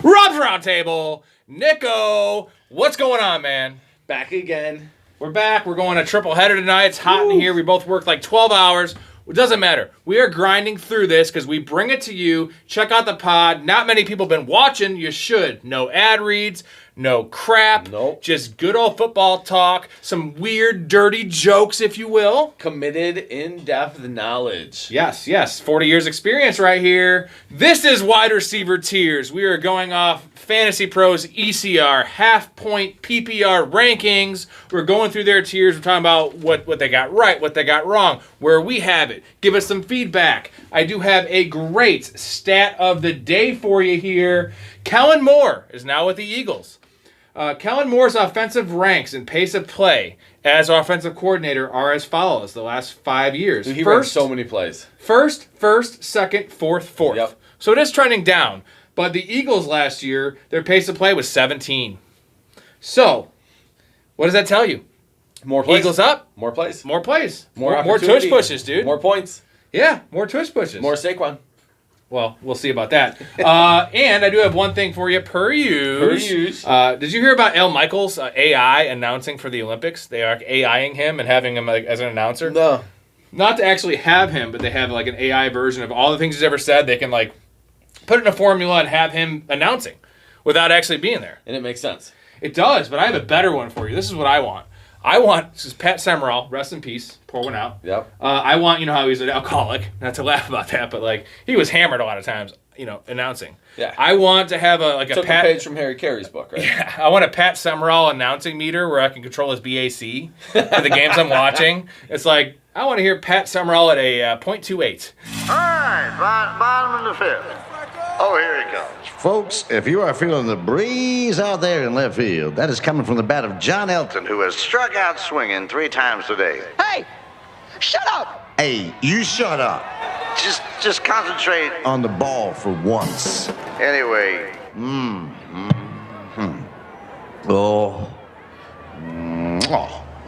Rob's Roundtable. Nico, what's going on, man? Back again. We're back. We're going a triple header tonight. It's hot in here. We both worked like 12 hours. It doesn't matter. We are grinding through this because we bring it to you. Check out the pod. Not many people have been watching. You should. No ad reads. No crap. Nope. Just good old football talk. Some weird, dirty jokes, if you will. Committed, in-depth knowledge. Yes. 40 years experience right here. This is wide receiver tiers. We are going off FantasyPros ECR, half-point PPR rankings. We're going through their tiers. We're talking about what they got right, what they got wrong, where we have it. Give us some feedback. I do have a great stat of the day for you here. Kellen Moore is now with the Eagles. Kellen Moore's offensive ranks and pace of play as offensive coordinator are as follows the last 5 years. He ran so many plays. First, second, fourth. Yep. So it is trending down. But the Eagles last year, their pace of play was 17. So, what does that tell you? More plays. Eagles up. More plays. More plays. More tush pushes, dude. More points. Yeah, more tush pushes. More Saquon. Well, we'll see about that. And I do have one thing for you, per use. Did you hear about Al Michaels, AI, announcing for the Olympics? They are AIing him and having him as an announcer. No. Not to actually have him, but they have like an AI version of all the things he's ever said. They can like put it in a formula and have him announcing without actually being there. And it makes sense. It does, but I have a better one for you. This is what I want. This is Pat Summerall, rest in peace, pour one out. Yep. I want, you know how he's an alcoholic, not to laugh about that, but like he was hammered a lot of times, announcing. Yeah. I want to have Took a page from Harry Carey's book, right? Yeah, I want a Pat Summerall announcing meter where I can control his BAC for the games I'm watching. It's like, I want to hear Pat Summerall at a .28. All right, bottom of the fifth. Oh, here he comes. Folks, if you are feeling the breeze out there in left field, that is coming from the bat of John Elton, Who has struck out swinging 3 times today. Hey, shut up! Hey, you shut up Just concentrate. on the ball for once. Anyway, Oh.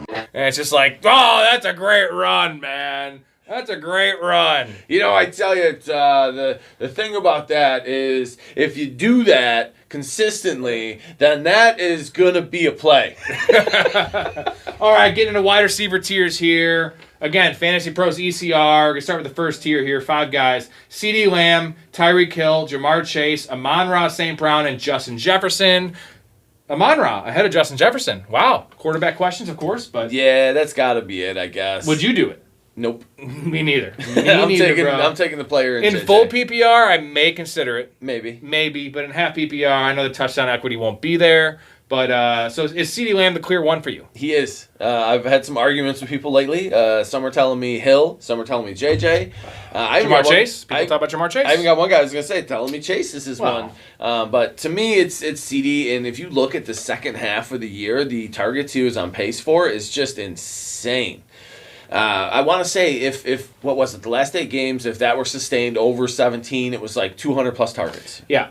And it's just like, oh, that's a great run, man. That's a great run. You know, I tell you, the thing about that is if you do that consistently, then that is going to be a play. All right, getting into wide receiver tiers here. Again, FantasyPros ECR. We're going to start with the first tier here. 5 guys. Ceedee Lamb, Tyreke Hill, Jamar Chase, Amon-Ra St. Brown, and Justin Jefferson. Amon-Ra ahead of Justin Jefferson. Wow. Quarterback questions, of course, but Yeah, that's got to be it, I guess. would you do it? Nope. Me neither. I'm taking the player in JJ. full PPR, I may consider it. Maybe. But in half PPR, I know the touchdown equity won't be there. But so is Ceedee Lamb the clear one for you? He is. I've had some arguments with people lately. Some are telling me Hill. Some are telling me JJ. Jamar Chase? People talk about Jamar Chase? I even got one guy who was going to say, telling me Chase is his Wow. one. But to me, it's Ceedee. And if you look at the second half of the year, the targets he was on pace for is just insane. I want to say if what was it, the last 8 games, if that were sustained over 17, it was like 200 plus targets. Yeah.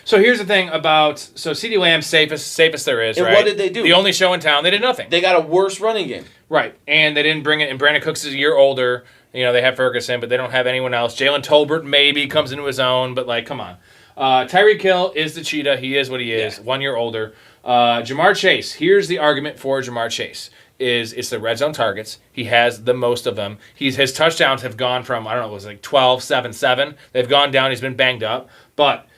So here's the thing about Ceedee Lamb's safest there is, And right? what did they do? The only show in town. They did nothing. They got a worse running game. Right. And they didn't bring it. And Brandon Cooks is a year older. They have Ferguson, but they don't have anyone else. Jalen Tolbert maybe comes into his own, but like, come on. Tyreke Hill is the cheetah. He is what he is. Yeah. 1 year older. Jamar Chase. Here's the argument for Jamar Chase. It's the red zone targets. He has the most of them. His touchdowns have gone from, I don't know, it was like 12, 7, 7. They've gone down. He's been banged up. But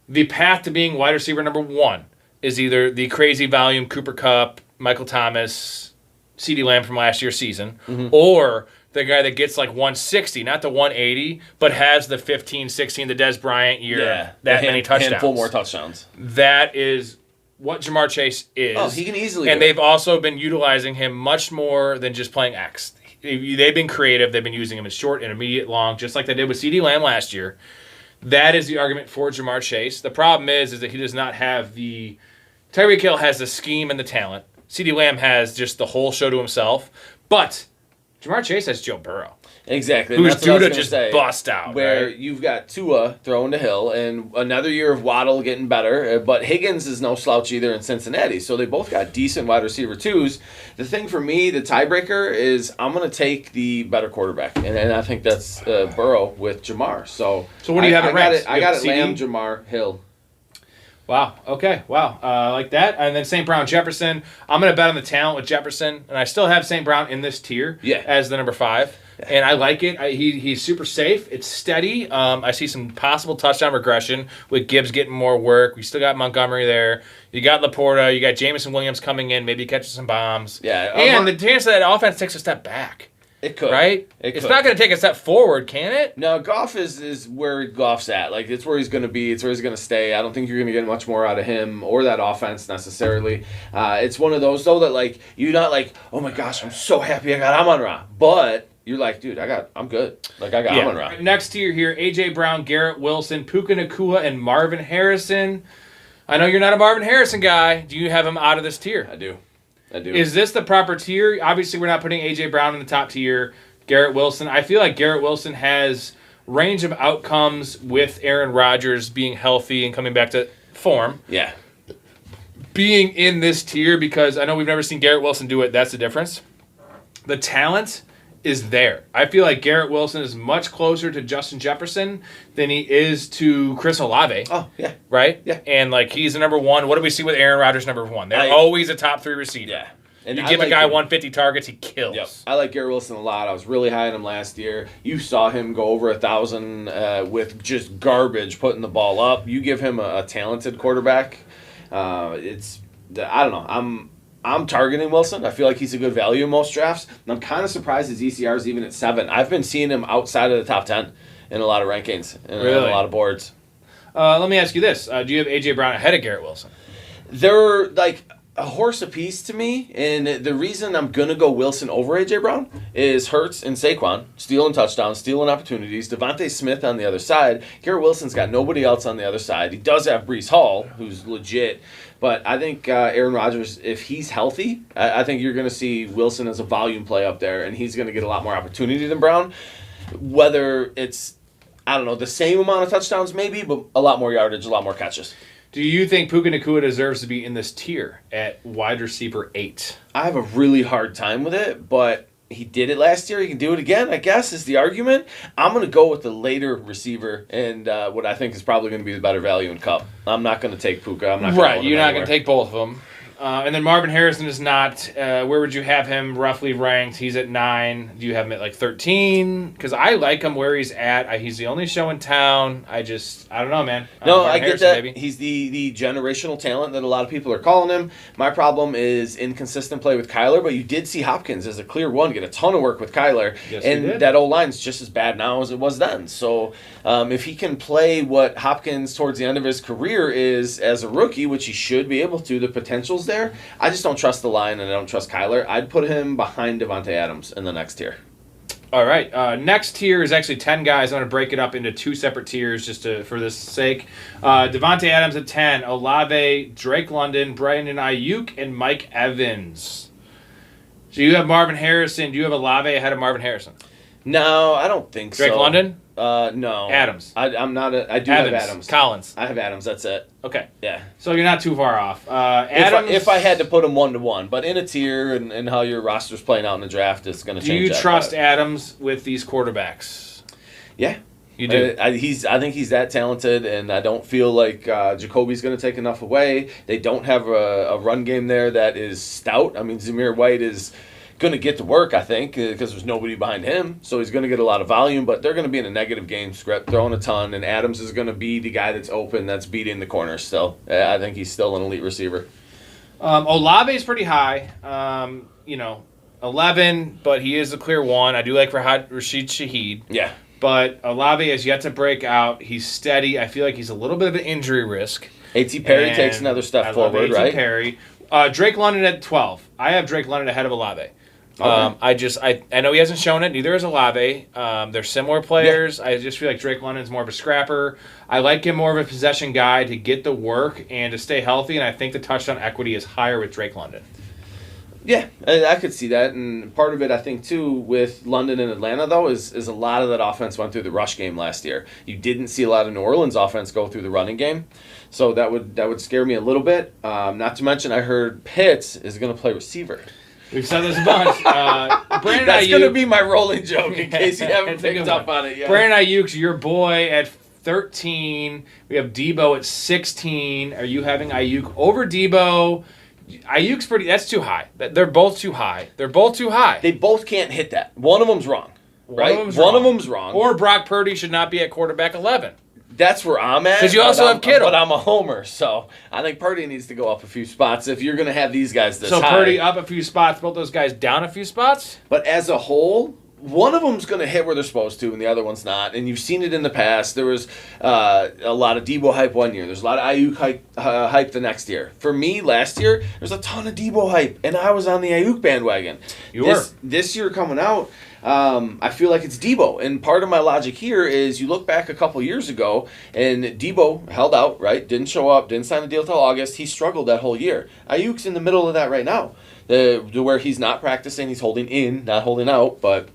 the path to being wide receiver number 1 is either the crazy volume Cooper Kupp, Michael Thomas, Ceedee Lamb from last year's season, or the guy that gets like 160, not the 180, but has the 15, 16, the Des Bryant year, many touchdowns. Handful more touchdowns. That is what Jamar Chase is. Oh, he can easily And do it. they've also been utilizing him much more than just playing X. They've been creative. They've been using him as short, intermediate, long, just like they did with Ceedee Lamb last year. That is the argument for Jamar Chase. The problem is that he does not have the... Tyreke Hill has the scheme and the talent. Ceedee Lamb has just the whole show to himself. But Jamar Chase has Joe Burrow. Exactly. Who's That's what I due was to gonna just say, bust out. Where right? you've got Tua throwing to Hill and another year of Waddle getting better, but Higgins is no slouch either in Cincinnati. So they both got decent wide receiver twos. The thing for me, the tiebreaker, is I'm going to take the better quarterback. And I think that's Burrow with Jamar. So what do you have it ranked? I got it CD? Lamb, Jamar, Hill. Wow. Okay. Wow. Like that. And then St. Brown Jefferson. I'm going to bet on the talent with Jefferson. And I still have St. Brown in this tier as the number 5. Yeah. And I like it. He's super safe. It's steady. I see some possible touchdown regression with Gibbs getting more work. We still got Montgomery there. You got Laporta. You got Jameson Williams coming in, maybe catching some bombs. Yeah. And the chance that offense takes a step back. It could. Right? It's not going to take a step forward, can it? No, Goff is where Goff's at. Like, it's where he's going to be. It's where he's going to stay. I don't think you're going to get much more out of him or that offense necessarily. It's one of those, though, that, like, you're not like, oh, my gosh, I'm so happy I got Amon-Ra. But you're like, dude, I'm good. Like, I got Amon-Ra. Next tier here, A.J. Brown, Garrett Wilson, Puka Nacua, and Marvin Harrison. I know you're not a Marvin Harrison guy. Do you have him out of this tier? I do. Is this the proper tier? Obviously, we're not putting A.J. Brown in the top tier. Garrett Wilson. I feel like Garrett Wilson has range of outcomes with Aaron Rodgers being healthy and coming back to form. Yeah. Being in this tier, because I know we've never seen Garrett Wilson do it. That's the difference. The talent is there. I feel like Garrett Wilson is much closer to Justin Jefferson than he is to Chris Olave. Oh, yeah. Right? Yeah. And, like, he's the number 1. What do we see with Aaron Rodgers, number 1? They're always a top 3 receiver. Yeah. And you give a guy 150 targets, he kills. Yep. I like Garrett Wilson a lot. I was really high on him last year. You saw him go over 1,000 with just garbage putting the ball up. You give him a talented quarterback. I don't know. I'm targeting Wilson. I feel like he's a good value in most drafts. And I'm kind of surprised his ECR is even at 7. I've been seeing him outside of the top 10 in a lot of rankings and a lot of boards. Let me ask you this. Do you have A.J. Brown ahead of Garrett Wilson? They're like a horse apiece to me, and the reason I'm going to go Wilson over A.J. Brown is Hurts and Saquon stealing touchdowns, stealing opportunities, Devontae Smith on the other side. Garrett Wilson's got nobody else on the other side. He does have Breece Hall, who's legit, but I think Aaron Rodgers, if he's healthy, I think you're going to see Wilson as a volume play up there, and he's going to get a lot more opportunity than Brown. Whether it's, I don't know, the same amount of touchdowns maybe, but a lot more yardage, a lot more catches. Do you think Puka Nacua deserves to be in this tier at wide receiver 8? I have a really hard time with it, but he did it last year. He can do it again, I guess, is the argument. I'm going to go with the later receiver and what I think is probably going to be the better value in Cup. I'm not going to take Puka. I'm not right, you're not going to take both of them. And then Marvin Harrison is not. Where would you have him roughly ranked? He's at 9. Do you have him at like 13? Because I like him where he's at. He's the only show in town. I don't know, man. No, I get that. Maybe. He's the generational talent that a lot of people are calling him. My problem is inconsistent play with Kyler, but you did see Hopkins as a clear one get a ton of work with Kyler. Yes, and that O-line's just as bad now as it was then. So if he can play what Hopkins towards the end of his career is as a rookie, which he should be able to, the potential's there. I just don't trust the line, and I don't trust Kyler. I'd put him behind Davante Adams in the next tier. All right. Next tier is actually 10 guys. I'm going to break it up into 2 separate tiers just for this sake. Davante Adams at 10, Olave, Drake London, Brandon Ayuk, and Mike Evans. So you have Marvin Harrison. Do you have Olave ahead of Marvin Harrison? No, I don't think Drake London? No. Adams. I'm not I do have Adams. Collins. I have Adams, that's it. Okay. Yeah. So you're not too far off. Adams. If I had to put him 1-to-1, but in a tier and how your roster's playing out in the draft, it's going to change. Do you trust Adams with these quarterbacks? Yeah. You do. I think he's that talented, and I don't feel like Jacoby's going to take enough away. They don't have a run game there that is stout. I mean, Zamir White is going to get to work, I think, because there's nobody behind him. So he's going to get a lot of volume, but they're going to be in a negative game script, throwing a ton, and Adams is going to be the guy that's open, that's beating the corners still. I think he's still an elite receiver. Olave is pretty high. 11, but he is a clear 1. I do like Rashid Shaheed. Yeah. But Olave has yet to break out. He's steady. I feel like he's a little bit of an injury risk. A.T. Perry takes another step forward, right? A.T. Perry. Drake London at 12. I have Drake London ahead of Olave. Okay. I know he hasn't shown it. Neither has Olave. They're similar players. Yeah. I just feel like Drake London's more of a scrapper. I like him more of a possession guy to get the work and to stay healthy, and I think the touchdown equity is higher with Drake London. Yeah, I could see that, and part of it, I think, too, with London and Atlanta, though, is a lot of that offense went through the rush game last year. You didn't see a lot of New Orleans offense go through the running game, so that would scare me a little bit. Not to mention, I heard Pitts is going to play receiver. We've said this a bunch. That's going to be my rolling joke in case you haven't picked up on it yet. Brandon Ayuk's your boy at 13. We have Debo at 16. Are you having Ayuk over Debo? Ayuk's pretty. That's too high. They're both too high. They're both too high. They both can't hit that. One of them's wrong. Right? One of them's wrong. Or Brock Purdy should not be at quarterback 11. That's where I'm at. Because you also have Kittle. But I'm a homer, so I think Purdy needs to go up a few spots if you're going to have these guys this high. So Purdy up a few spots, both those guys down a few spots? But as a whole, one of them's going to hit where they're supposed to, and the other one's not. And you've seen it in the past. There was a lot of Debo hype one year. There's a lot of Ayuk hype the next year. For me, last year, there's a ton of Debo hype, and I was on the Ayuk bandwagon. This year coming out, I feel like it's Debo. And part of my logic here is you look back a couple years ago, and Debo held out, right? Didn't show up, didn't sign the deal till August. He struggled that whole year. Ayuk's in the middle of that right now, where he's not practicing. He's holding in, not holding out, but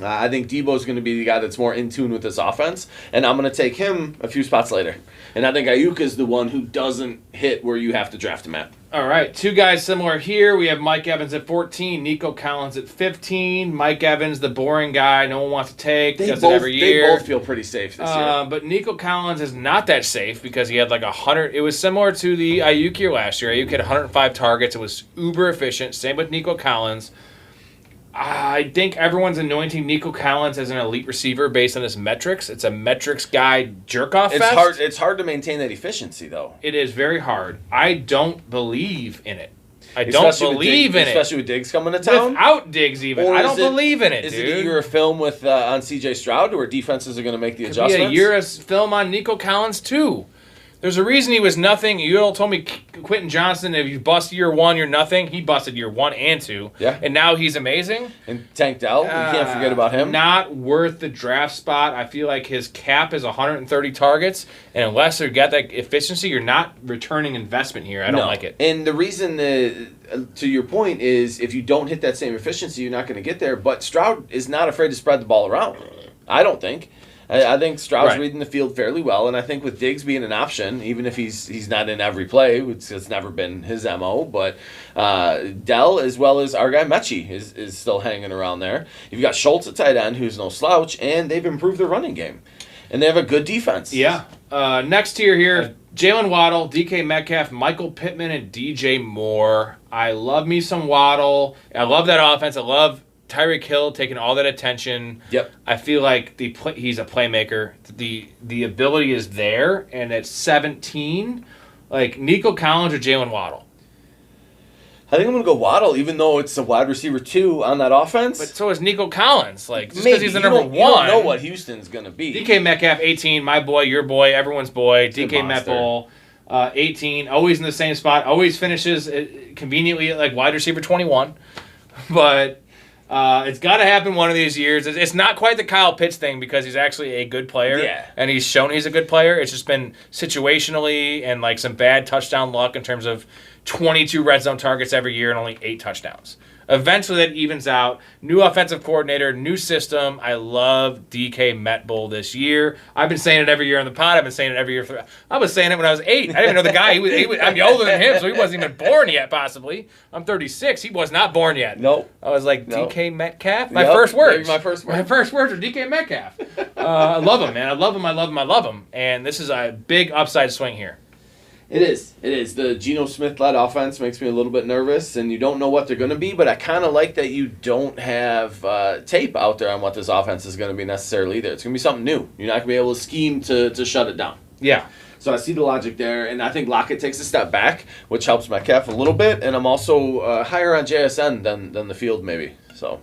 I think Debo's going to be the guy that's more in tune with this offense, and I'm going to take him a few spots later. And I think Ayuk is the one who doesn't hit where you have to draft him at. All right, two guys similar here. We have Mike Evans at 14, Nico Collins at 15. Mike Evans, the boring guy no one wants to take, does it every year. They both feel pretty safe this year. But Nico Collins is not that safe because he had like 100. It was similar to the Ayuk year last year. Ayuk had 105 targets. It was uber efficient. Same with Nico Collins. I think everyone's anointing Nico Collins as an elite receiver based on his metrics. It's a metrics guy jerk-off fest. It's hard to maintain that efficiency, though. It is very hard. I don't believe in it. Especially with Diggs coming to town. Without Diggs even. I don't believe in it, dude. Is it a year of film on CJ Stroud where defenses are going to make the adjustments? Could be a year of film on Nico Collins, too. There's a reason he was nothing. You all told me Quentin Johnson, if you bust year 1, you're nothing. He busted year 1 and 2. Yeah. And now he's amazing. And Tank Dell, you can't forget about him. Not worth the draft spot. I feel like his cap is 130 targets. And unless you get that efficiency, you're not returning investment here. I don't like it. And the reason, to your point, is if you don't hit that same efficiency, you're not going to get there. But Stroud is not afraid to spread the ball around. I don't think. I think Stroud's reading the field fairly well, and I think with Diggs being an option, even if he's not in every play, which it's never been his MO, but Dell as well as our guy Mechie is still hanging around there. You've got Schultz at tight end, who's no slouch, and they've improved their running game. And they have a good defense. Yeah. Next tier here, Jalen Waddle, DK Metcalf, Michael Pittman, and DJ Moore. I love me some Waddle. I love that offense. I love Tyreke Hill taking all that attention. Yep. I feel like he's a playmaker. The ability is there, and at 17, like Nico Collins or Jalen Waddle. I think I'm going to go Waddle, even though it's a wide receiver 2 on that offense. But so is Nico Collins. Like, just because he's the number 1. You don't know what Houston's going to be. DK Metcalf, 18, my boy, your boy, everyone's boy. DK Metbull, 18, always in the same spot, always finishes conveniently at like wide receiver 21. But it's got to happen one of these years. It's not quite the Kyle Pitts thing because he's actually a good player, and he's shown he's a good player. It's just been situationally and like some bad touchdown luck in terms of 22 red zone targets every year and only 8 touchdowns. Eventually that evens out. New offensive coordinator, new system. I love DK Metbull this year. I've been saying it every year on the pod. I've been saying it every year. I was saying it when I was 8. I didn't even know the guy. I'm older than him, so he wasn't even born yet, possibly. I'm 36. He was not born yet. Nope. I was like, DK Metcalf? My first words. My first words were DK Metcalf. I love him, man. I love him. And this is a big upside swing here. It is. The Geno Smith-led offense makes me a little bit nervous, and you don't know what they're going to be, but I kind of like that you don't have tape out there on what this offense is going to be necessarily either. It's going to be something new. You're not going to be able to scheme to shut it down. Yeah. So I see the logic there, and I think Lockett takes a step back, which helps Metcalf a little bit, and I'm also higher on JSN than the field maybe. So.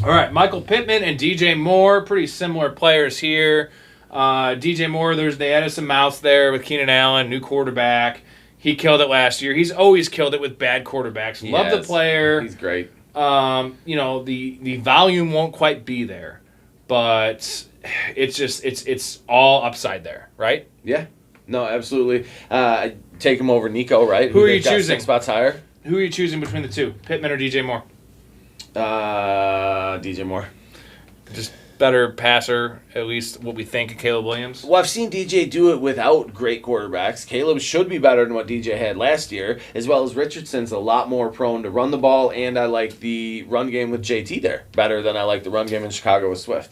All right, Michael Pittman and DJ Moore, pretty similar players here. DJ Moore, they added some mouths there with Keenan Allen, new quarterback. He killed it last year. He's always killed it with bad quarterbacks. Love the player. He's great. The volume won't quite be there, but it's all upside there, right? Yeah. No, absolutely. Take him over Nico, right? Who are you choosing? 6 spots higher. Who are you choosing between the two, Pittman or DJ Moore? DJ Moore. Just better passer, at least what we think of Caleb Williams. Well, I've seen DJ do it without great quarterbacks. Caleb should be better than what DJ had last year, as well as Richardson's a lot more prone to run the ball, and I like the run game with JT there better than I like the run game in Chicago with Swift.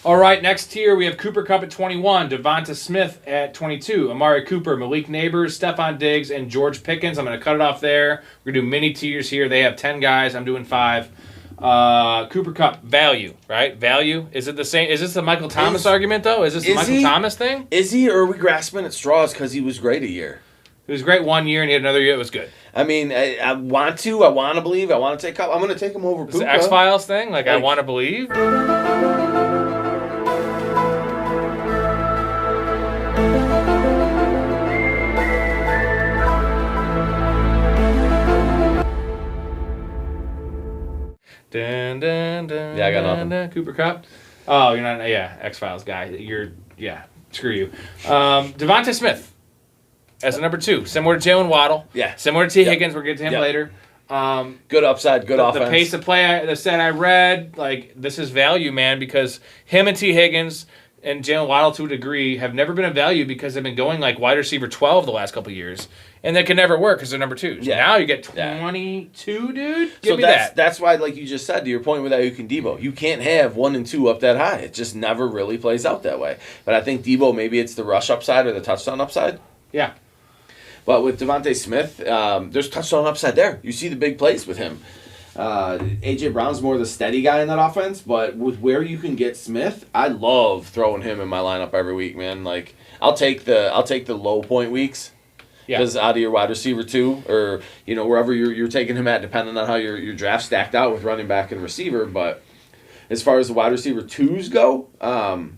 All right, next tier we have Cooper Kupp at 21, Devonta Smith at 22, Amari Cooper, Malik Neighbors, Stephon Diggs, and George Pickens. I'm going to cut it off there. We're going to do mini tiers here. They have 10 guys. I'm doing 5. Cooper Kupp, value, right? Value. Is it the same? Is this the Michael Thomas argument, though? Is this the Michael Thomas thing? Is he, or are we grasping at straws because he was great a year? He was great 1 year, and he had another year that was good. I mean, I want to believe, I want to take Kupp. I'm going to take him over Puka. It's the X-Files thing? Like I want to believe? Dun, dun, dun, Yeah, I got nothing. dun, Cooper Kupp. Oh, you're not. Yeah, X-Files guy. Screw you. Devonta Smith as a number 2, similar to Jalen Waddle. Yeah. Similar to T. Higgins. We'll get to him later. Good upside, good offense. The pace of play, the set I read, like this is value, man, because him and T. Higgins and Jalen Waddle to a degree have never been a value because they've been going like wide receiver 12 the last couple of years. And that can never work because they're number 2s. Yeah. Now you get 22, dude. Give me that's why, like you just said, to your point with Ayuk and Debo, you can't have 1 and 2 up that high. It just never really plays out that way. But I think Debo, maybe it's the rush upside or the touchdown upside. Yeah. But with Devontae Smith, there's touchdown upside there. You see the big plays with him. A.J. Brown's more the steady guy in that offense, but with where you can get Smith, I love throwing him in my lineup every week, man. Like I'll take the low point weeks. Because out of your wide receiver 2, or wherever you're taking him at, depending on how your draft stacked out with running back and receiver. But as far as the wide receiver 2s go,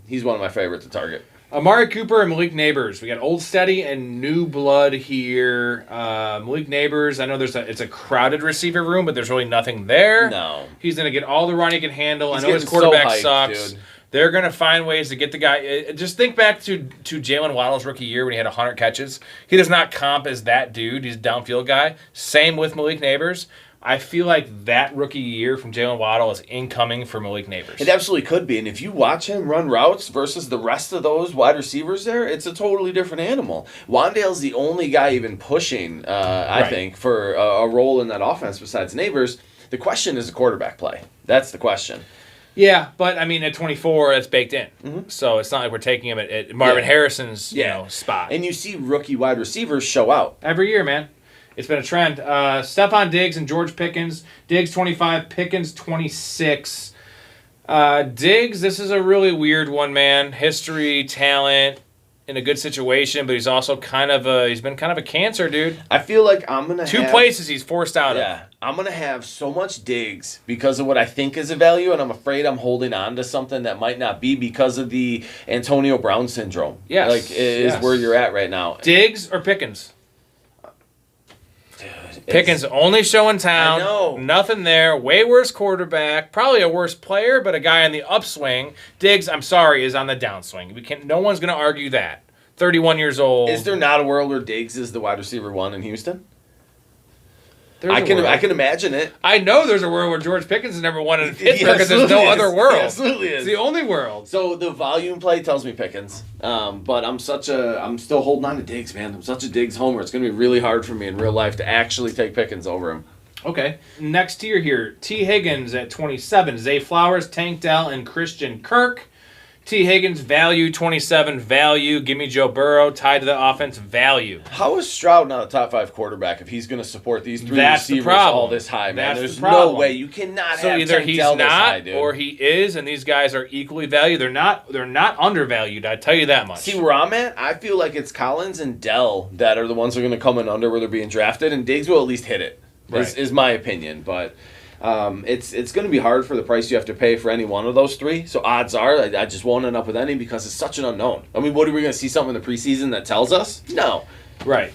he's one of my favorites to target. Amari Cooper and Malik Neighbors. We got old steady and new blood here. Malik Neighbors, I know it's a crowded receiver room, but there's really nothing there. No. He's going to get all the run he can handle. He's I know his getting quarterback so hyped, sucks. dude. They're going to find ways to get the guy. Just think back to Jalen Waddle's rookie year when he had 100 catches. He does not comp as that dude. He's a downfield guy. Same with Malik Neighbors. I feel like that rookie year from Jalen Waddle is incoming for Malik Neighbors. It absolutely could be. And if you watch him run routes versus the rest of those wide receivers there, it's a totally different animal. Wandale's the only guy even pushing, I think, for a role in that offense besides Neighbors. The question is the quarterback play. That's the question. Yeah, but I mean, at 24, that's baked in. Mm-hmm. So it's not like we're taking him at Marvin Harrison's spot. And you see rookie wide receivers show out. Every year, man. It's been a trend. Stephon Diggs and George Pickens. Diggs 25, Pickens 26. Diggs, this is a really weird one, man. History, talent, in a good situation, but he's also he's been kind of a cancer, dude. I feel like I'm going to Two places he's forced out of. Yeah, I'm going to have so much Diggs because of what I think is a value, and I'm afraid I'm holding on to something that might not be because of the Antonio Brown syndrome. Yes. Is where you're at right now. Diggs or Pickens? Pickens only show in town. I know. Nothing there. Way worse quarterback. Probably a worse player, but a guy on the upswing. Diggs, I'm sorry, is on the downswing. No one's going to argue that. 31 years old. Is there not a world where Diggs is the wide receiver 1 in Houston? I can imagine it. I know there's a world where George Pickens is number 1 in Pittsburgh because there's no other world. It absolutely is. It's the only world. So the volume play tells me Pickens. But I'm still holding on to Diggs, man. I'm such a Diggs homer. It's going to be really hard for me in real life to actually take Pickens over him. Okay. Next tier here, T. Higgins at 27, Zay Flowers, Tank Dell, and Christian Kirk. T. Higgins, value, 27, value. Give me Joe Burrow, tied to the offense, value. How is Stroud not a top 5 quarterback if he's going to support these 3 receivers all this high, man? There's no way. You cannot have either Tank he's Dell not this high, dude. or he is, and these guys are equally valued. They're not undervalued, I tell you that much. See where I'm at? I feel like it's Collins and Dell that are the ones that are going to come in under where they're being drafted, and Diggs will at least hit it, is my opinion. But it's going to be hard for the price you have to pay for any one of those 3. So odds are I just won't end up with any because it's such an unknown. I mean, what are we going to see something in the preseason that tells us? No. Right.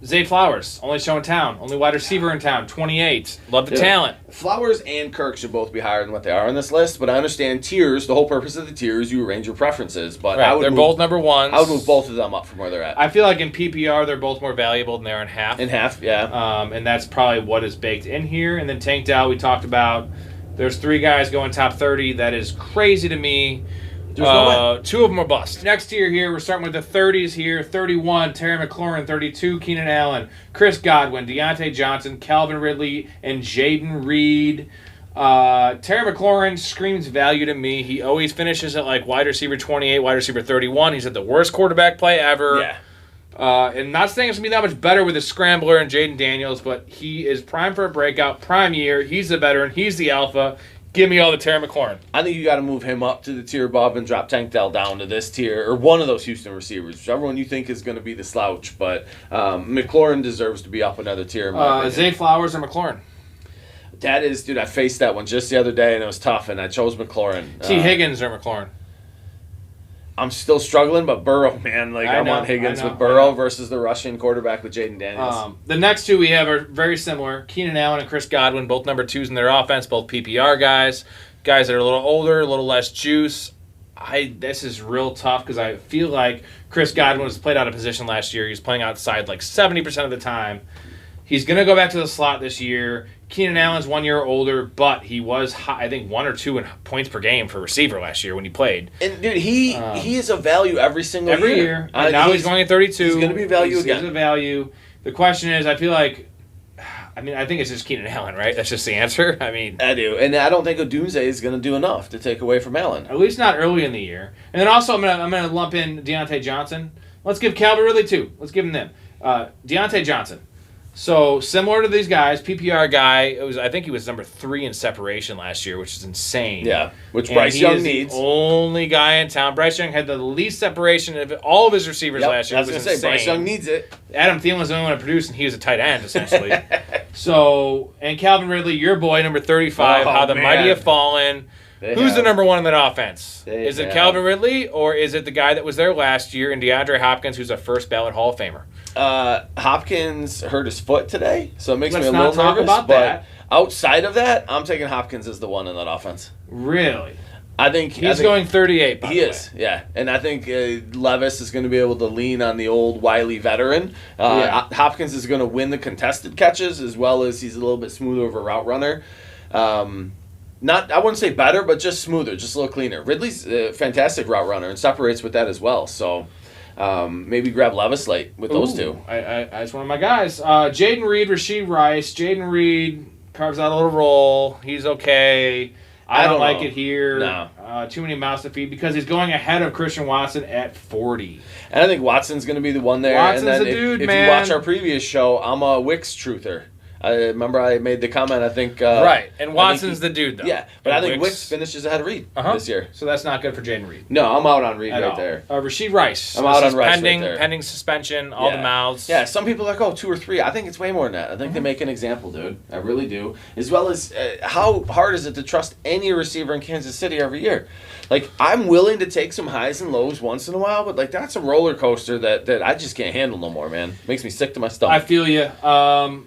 Zay Flowers, only show in town. Only wide receiver in town, 28. Love the talent. Flowers and Kirk should both be higher than what they are on this list, but I understand tiers. The whole purpose of the tiers, you arrange your preferences. But they're both number 1s. I would move both of them up from where they're at. I feel like in PPR, they're both more valuable than they are in half. In half, yeah. And that's probably what is baked in here. And then Tank Dell, we talked about. There's 3 guys going top 30. That is crazy to me. There's no way. 2 of them are bust. Next tier here, we're starting with the 30s here. 31, Terry McLaurin. 32, Keenan Allen. Chris Godwin, Deontay Johnson, Calvin Ridley, and Jaden Reed. Terry McLaurin screams value to me. He always finishes at like wide receiver 28, wide receiver 31. He's at the worst quarterback play ever. Yeah. And not saying it's going to be that much better with a scrambler and Jaden Daniels, but he is prime for a breakout, prime year. He's the veteran. He's the alpha. Give me all the Terry McLaurin. I think you got to move him up to the tier above and drop Tank Dell down to this tier, or one of those Houston receivers, whichever one you think is going to be the slouch. But McLaurin deserves to be up another tier. In my opinion. Zay Flowers or McLaurin? That is, dude, I faced that one just the other day, and it was tough, and I chose McLaurin. T. Higgins or McLaurin? I'm still struggling, but Burrow, man. Like, I'm on Higgins with Burrow versus the Russian quarterback with Jaden Daniels. The next two we have are very similar. Keenan Allen and Chris Godwin, both number 2s in their offense, both PPR guys. Guys that are a little older, a little less juice. This is real tough because I feel like Chris Godwin was played out of position last year. He's playing outside like 70% of the time. He's going to go back to the slot this year. Keenan Allen's 1 year older, but he was, I think, 1 or 2 in points per game for receiver last year when he played. And, dude, he is a value every single year. And now he's going at 32. He's going to be a value again. He's a value. The question is, I feel like, I think it's just Keenan Allen, right? That's just the answer. I do. And I don't think Odunze is going to do enough to take away from Allen. At least not early in the year. And then also I'm gonna lump in Deontay Johnson. Let's give Calvin Ridley 2. Let's give him them. Deontay Johnson. So similar to these guys, PPR guy. I think he was number 3 in separation last year, which is insane. Yeah, which Bryce Young needs. The only guy in town. Bryce Young had the least separation of all of his receivers last year. I was going to say Bryce Young needs it. Adam Thielen's the only one to produce, and he was a tight end essentially. And Calvin Ridley, your boy, number 35. How the mighty have fallen. Who's the number 1 in that offense? Is it Calvin Ridley, or is it the guy that was there last year, and DeAndre Hopkins, who's a first ballot Hall of Famer? Hopkins hurt his foot today, so it makes me a Let's little not talk nervous. about but that. Outside of that, I'm taking Hopkins as the one in that offense. Really? I think he's going 38. By he the is, yeah, and I think Levis is going to be able to lean on the old wily veteran. Hopkins is going to win the contested catches as well as he's a little bit smoother of a route runner. Not, I wouldn't say better, but just smoother, just a little cleaner. Ridley's a fantastic route runner and separates with that as well. So maybe grab Levis late with those two. That's one of my guys. Jaden Reed, Rashee Rice. Jaden Reed carves out a little role. He's okay. I don't like it here. No. Too many mouths to feed because he's going ahead of Christian Watson at 40. And I think Watson's going to be the one there. Watson's and then the dude, if man. you watch our previous show, I'm a Wicks truther. I remember I made the comment, I think... right, and Watson's the dude, though. Yeah, but I think Wicks finishes ahead of Reed this year. So that's not good for Jaden Reed. No, I'm out on Reed right there. Rashee Rice. I'm out on Rice right there. Pending suspension, all the mouths. Yeah, some people are like, 2 or 3. I think it's way more than that. I think they make an example, dude. I really do. As well as how hard is it to trust any receiver in Kansas City every year? Like, I'm willing to take some highs and lows once in a while, but, like, that's a roller coaster that I just can't handle no more, man. Makes me sick to my stomach. I feel you.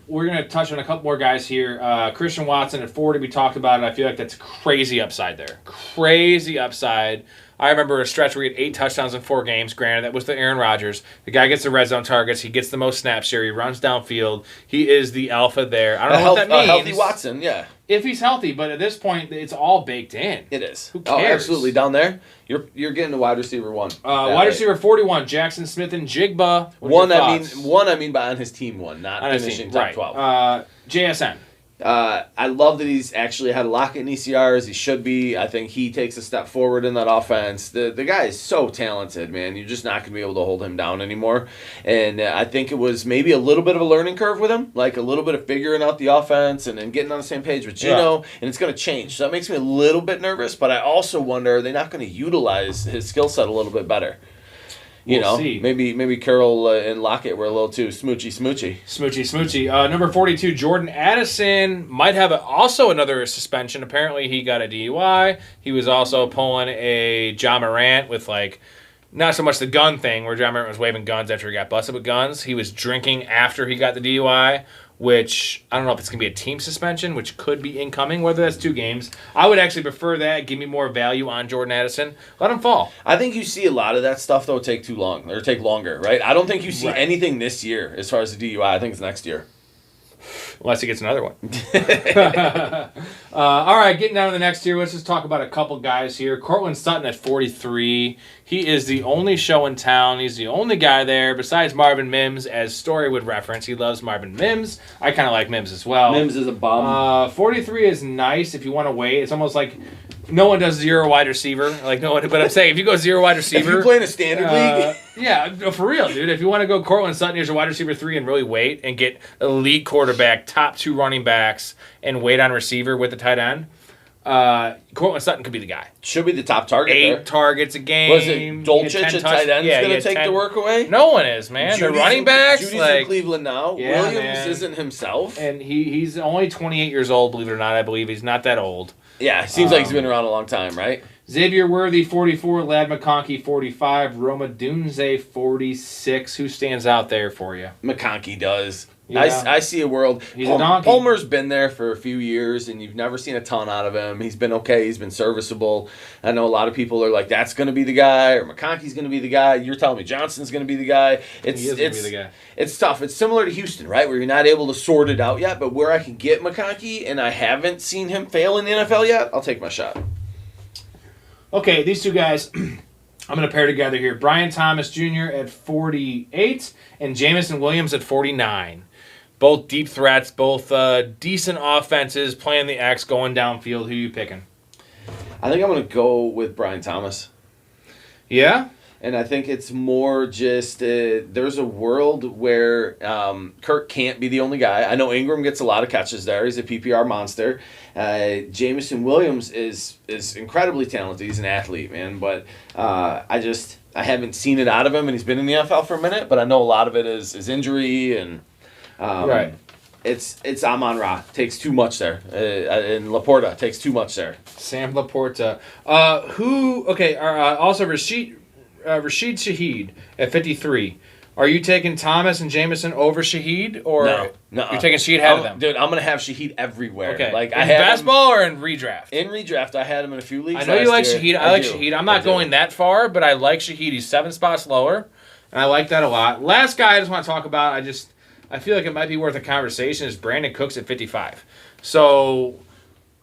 We're going to touch on a couple more guys here. Christian Watson at 40, we talked about it. I feel like that's crazy upside there. Crazy upside. I remember a stretch where he had 8 touchdowns in 4 games. Granted, that was the Aaron Rodgers. The guy gets the red zone targets. He gets the most snaps here. He runs downfield. He is the alpha there. I don't know what that means. A healthy Watson, yeah. If he's healthy, but at this point, it's all baked in. It is. Who cares? Oh, absolutely. Down there, you're getting a wide receiver 1. Wide receiver 41, Jackson Smith and Jigba. One I mean by on his team one, not finishing top 12. JSN. I love that he's actually had a lock in ECR as he should be. I think he takes a step forward in that offense. The guy is so talented, man. You're just not going to be able to hold him down anymore. And I think it was maybe a little bit of a learning curve with him, like a little bit of figuring out the offense and getting on the same page with Gino. And it's going to change. So that makes me a little bit nervous, but I also wonder, are they not going to utilize his skill set a little bit better? We'll see. Maybe Carroll and Lockett were a little too smoochy. Number 42, Jordan Addison might have also another suspension. Apparently, he got a DUI. He was also pulling a John Morant with not so much the gun thing where John Morant was waving guns after he got busted with guns. He was drinking after he got the DUI, which I don't know if it's going to be a team suspension, which could be incoming, whether that's 2 games. I would actually prefer that. Give me more value on Jordan Addison. Let him fall. I think you see a lot of that stuff, though, take longer, right? I don't think you see anything this year as far as the DUI. I think it's next year. Unless he gets another one. All right, getting down to the next tier, let's just talk about a couple guys here. Cortland Sutton at 43. He is the only show in town. He's the only guy there besides Marvin Mims, as Story would reference. He loves Marvin Mims. I kind of like Mims as well. Mims is a bum. 43 is nice if you want to wait. It's almost like no one does zero wide receiver. Like no one, but I'm saying if you go zero wide receiver, if you play in a standard league, yeah, for real, dude. If you want to go Cortland Sutton as your wide receiver 3 and really wait and get elite quarterback, top 2 running backs, and wait on receiver with the tight end, Cortland Sutton could be the guy. Should be the top target 8 there. targets a game. Was it Dolchich at tight end is going to take the work away? No one is, man. The running backs. Judy's like, in Cleveland now. Yeah, Williams man. isn't himself. And he's only 28 years old, believe it or not. I believe he's not that old. Yeah, it seems like he's been around a long time, right? Xavier Worthy, 44. Lad McConkey, 45. Roma Dunze, 46. Who stands out there for you? McConkey does. Yeah. I see a world. He's a donkey. Palmer's been there for a few years, and you've never seen a ton out of him. He's been okay. He's been serviceable. I know a lot of people are like, that's going to be the guy, or McConkey's going to be the guy. You're telling me Johnson's going to be the guy. He is going to be the guy. It's tough. It's similar to Houston, right, where you're not able to sort it out yet, but where I can get McConkey, and I haven't seen him fail in the NFL yet, I'll take my shot. Okay, these two guys, I'm going to pair together here. Brian Thomas Jr. at 48 and Jamison Williams at 49. Both deep threats, both decent offenses, playing the X, going downfield. Who are you picking? I think I'm going to go with Brian Thomas. Yeah? And I think it's more just there's a world where Kirk can't be the only guy. I know Ingram gets a lot of catches there. He's a PPR monster. Jamison Williams is incredibly talented. He's an athlete, man. But I haven't seen it out of him, and he's been in the NFL for a minute. But I know a lot of it is injury and right. It's Amon-Ra takes too much there, and Laporta takes too much there. Sam Laporta. Also Rashid Shaheed at 53. Are you taking Thomas and Jamison over Shaheed, or no? You're taking Shaheed ahead of them? Dude, I'm gonna have Shaheed everywhere. Okay, like in I had basketball or in redraft? In redraft, I had him in a few leagues. I know you like year. Shaheed. I like Shaheed. I'm not going that far, but I like Shaheed. He's 7 spots lower, and I like that a lot. Last guy I just want to talk about. I feel like it might be worth a conversation. Is Brandon Cooks at 55? So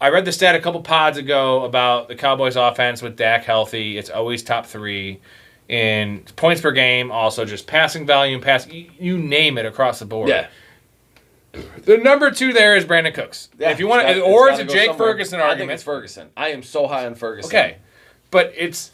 I read the stat a couple pods ago about the Cowboys' offense with Dak healthy. It's always top 3 in points per game. Also, just passing volume, you name it across the board. Yeah. The number 2 there is Brandon Cooks. Yeah, if you want, it's a Jake Ferguson argument. I think it's Ferguson. I am so high on Ferguson. Okay, but it's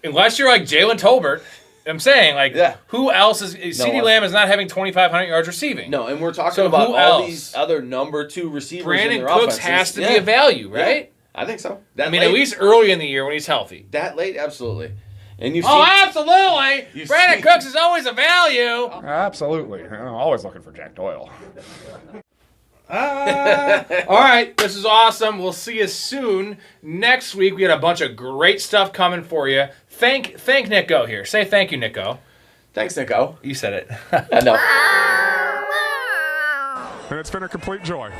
unless you're like Jalen Tolbert. I'm saying, who else is... Ceedee Lamb is not having 2,500 yards receiving. No, and we're talking about all these other number 2 receivers Brandon in their Cooks offenses. has to be a value, right? Yeah, I think so. At least early in the year when he's healthy. That late, absolutely. And Absolutely! Brandon Cooks is always a value! Absolutely. I'm always looking for Jack Doyle. All right, this is awesome. We'll see you soon. Next week, we got a bunch of great stuff coming for you. Thank Nico here. Say thank you, Nico. Thanks, Nico. You said it. I know. And it's been a complete joy.